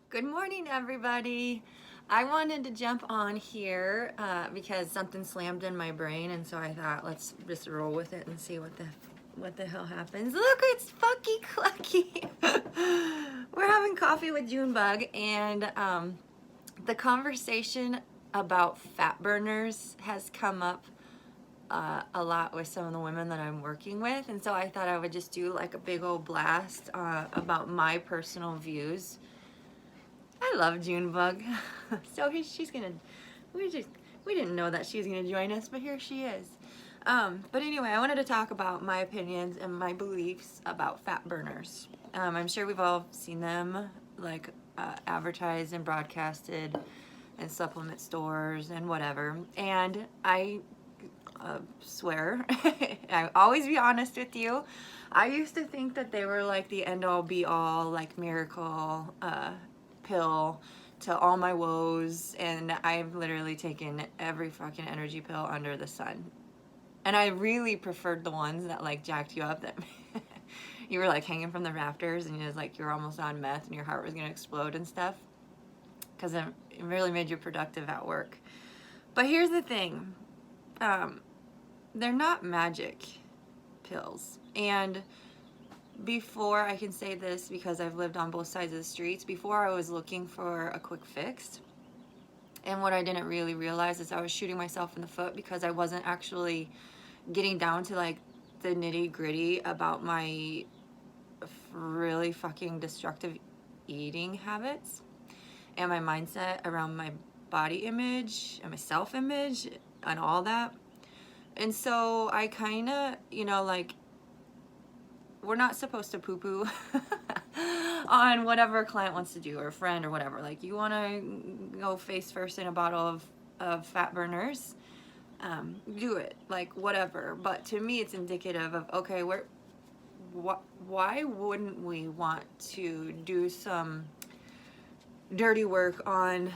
Good morning, everybody. I wanted to jump on here because something slammed in my brain, and so I thought let's just roll with it and see what the hell happens. Look, it's Fucky Clucky. We're having coffee with Junebug, and the conversation about fat burners has come up a lot with some of the women that I'm working with, and so I thought I would just do like a big old blast about my personal views. I love Junebug. So she's gonna, we didn't know that she was gonna join us, but here she is. But anyway, I wanted to talk about my opinions and my beliefs about fat burners. I'm sure we've all seen them like advertised and broadcasted in supplement stores and whatever. And I swear, I always be honest with you. I used to think that they were like the end all be all, like miracle pill to all my woes, and I've literally taken every fucking energy pill under the sun. And I really preferred the ones that like jacked you up, that you were like hanging from the rafters and it was like you're almost on meth and your heart was gonna explode and stuff, because it really made you productive at work. But here's the thing, they're not magic pills. And before, I can say this because I've lived on both sides of the streets, before I was looking for a quick fix. And what I didn't really realize is I was shooting myself in the foot because I wasn't actually getting down to like the nitty gritty about my really fucking destructive eating habits and my mindset around my body image and my self image and all that. And so I kind of, like, we're not supposed to poo-poo on whatever a client wants to do or a friend or whatever. Like, you want to go face first in a bottle of fat burners, do it, like, whatever. But to me, it's indicative of, okay, why wouldn't we want to do some dirty work on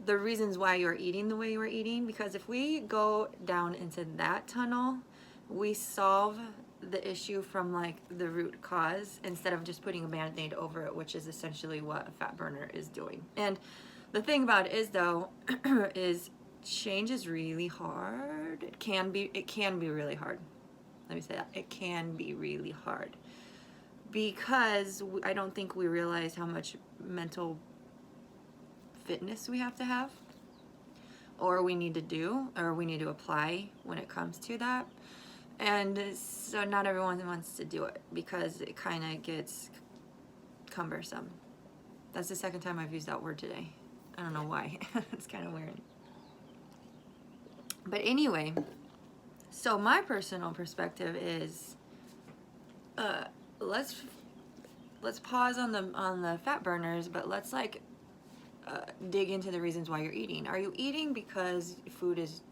the reasons why you're eating the way you're eating? Because if we go down into that tunnel, we solve the issue from like the root cause instead of just putting a band-aid over it, which is essentially what a fat burner is doing. And the thing about it is, though, is change is really hard. It can be really hard. Let me say that. It can be really hard because I don't think we realize how much mental fitness we have to have, or we need to do, or we need to apply when it comes to that. And so not everyone wants to do it because it kind of gets cumbersome. That's the second time I've used that word today. I don't know why. It's kind of weird. But anyway, so my personal perspective is, let's pause on the fat burners, but let's like dig into the reasons why you're eating. Are you eating because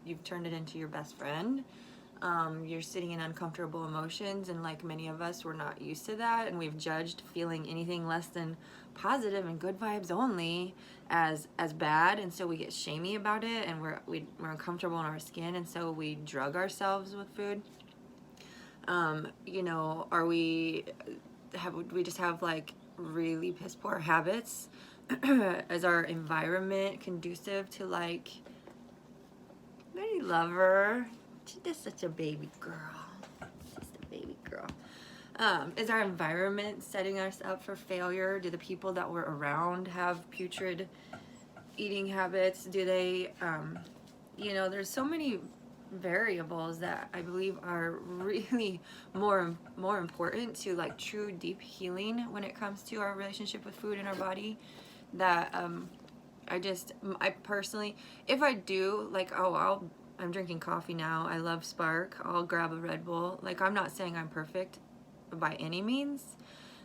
you've turned it into your best friend? You're sitting in uncomfortable emotions, and like many of us, we're not used to that, and we've judged feeling anything less than positive and good vibes only as bad, and so we get shamey about it, and we're uncomfortable in our skin, and so we drug ourselves with food. Are we just have like really piss poor habits? Is our environment conducive to like, I love her, she's just such a baby girl, just a baby girl. Is our environment setting us up for failure? Do the people that we're around have putrid eating habits? Do they, there's so many variables that I believe are really more important to like true deep healing when it comes to our relationship with food in our body, that I personally, if I do, like, I'm drinking coffee now, I love Spark, I'll grab a Red Bull. Like, I'm not saying I'm perfect by any means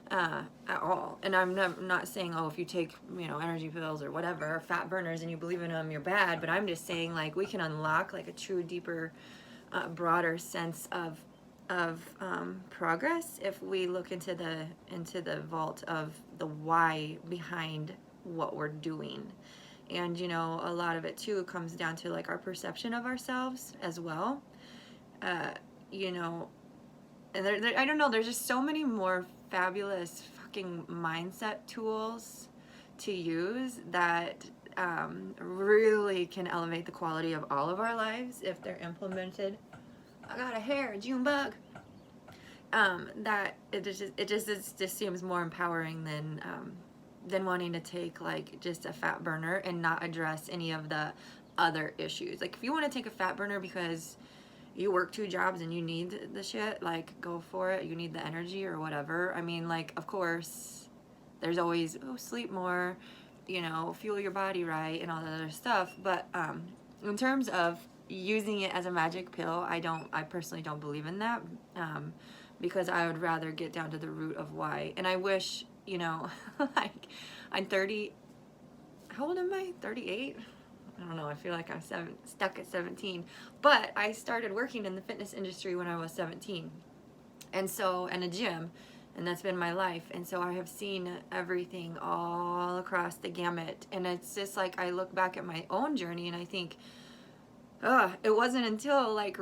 at all, and I'm not saying, if you take energy pills or whatever, fat burners, and you believe in them, you're bad. But I'm just saying, like, we can unlock like a true deeper broader sense of progress if we look into the vault of the why behind what we're doing. And a lot of it too comes down to like our perception of ourselves as well. And I don't know, there's just so many more fabulous fucking mindset tools to use that really can elevate the quality of all of our lives if they're implemented. I got a hair, June bug. That it just seems more empowering than wanting to take like just a fat burner and not address any of the other issues. Like if you want to take a fat burner because you work 2 jobs and you need the shit, like go for it. You need the energy or whatever. I mean, like of course there's always sleep more, you know, fuel your body right and all that other stuff, but in terms of using it as a magic pill, I personally don't believe in that, because I would rather get down to the root of why. And I wish, you know, like I'm 30, how old am I? 38? I don't know, I feel like I'm stuck at 17, but I started working in the fitness industry when I was 17, and so, in a gym, and that's been my life, and so I have seen everything all across the gamut, and it's just like I look back at my own journey and I think, it wasn't until like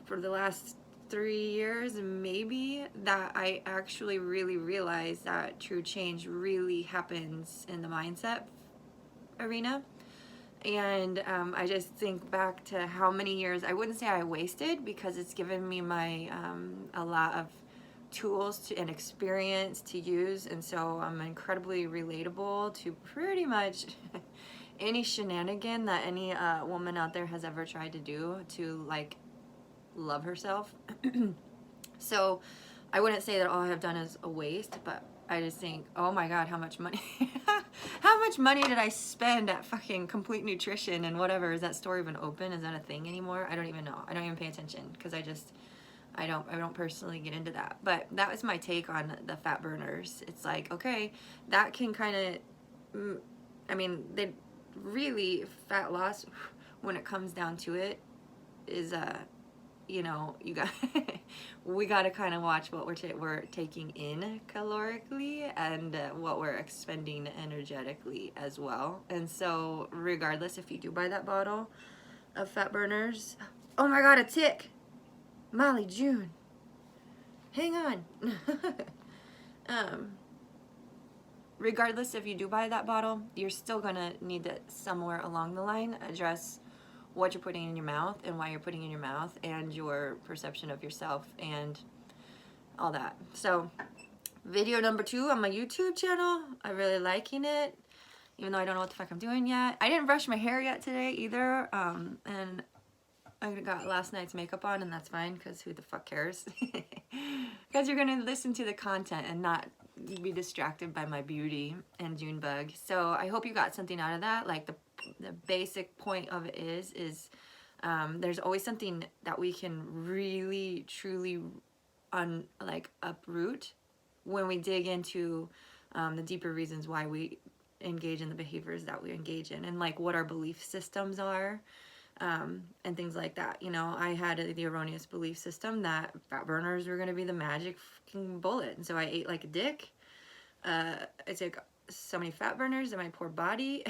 for the last 3 years maybe that I actually really realized that true change really happens in the mindset arena. And I just think back to how many years, I wouldn't say I wasted, because it's given me my a lot of tools and experience to use, and so I'm incredibly relatable to pretty much any shenanigan that any woman out there has ever tried to do to like love herself. So I wouldn't say that all I have done is a waste, but I just think, oh my god, how much money how much money did I spend at fucking Complete Nutrition and whatever. Is that store even open? Is that a thing anymore? I don't even know. I don't even pay attention because I don't personally get into that. But that was my take on the fat burners. It's like, okay, that can kind of, I mean, they really, fat loss, when it comes down to it, is you know, we got to kind of watch what we're taking in calorically and what we're expending energetically as well. And so regardless if you do buy that bottle of fat burners, oh my god, a tick, Molly June, hang on. Regardless if you do buy that bottle, you're still gonna need to somewhere along the line address what you're putting in your mouth and why you're putting in your mouth and your perception of yourself and all that. So video number 2 on my YouTube channel, I'm really liking it, even though I don't know what the fuck I'm doing yet. I didn't brush my hair yet today either, and I got last night's makeup on, and that's fine because who the fuck cares? Because you're gonna listen to the content and not be distracted by my beauty and June bug. So I hope you got something out of that. Like the basic point of it is there's always something that we can really truly uproot when we dig into the deeper reasons why we engage in the behaviors that we engage in, and like what our belief systems are, and things like that. You know, I had the erroneous belief system that fat burners were going to be the magic fucking bullet, and so I ate like a dick. I took so many fat burners in my poor body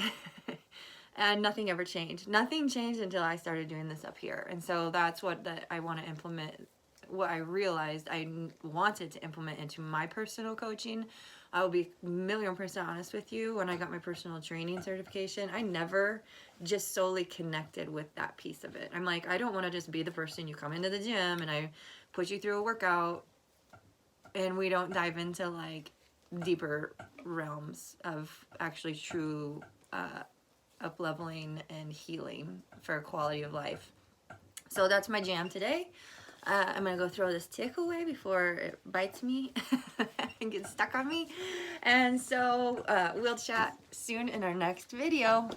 and nothing ever changed. Nothing changed until I started doing this up here. And so that's what I want to implement, what I realized I wanted to implement into my personal coaching. I will be 1,000,000% honest with you. When I got my personal training certification, I never just solely connected with that piece of it. I'm like, I don't want to just be the person you come into the gym and I put you through a workout and we don't dive into like deeper realms of actually true up-leveling and healing for quality of life. So that's my jam today. I'm gonna go throw this tick away before it bites me and gets stuck on me. And so we'll chat soon in our next video.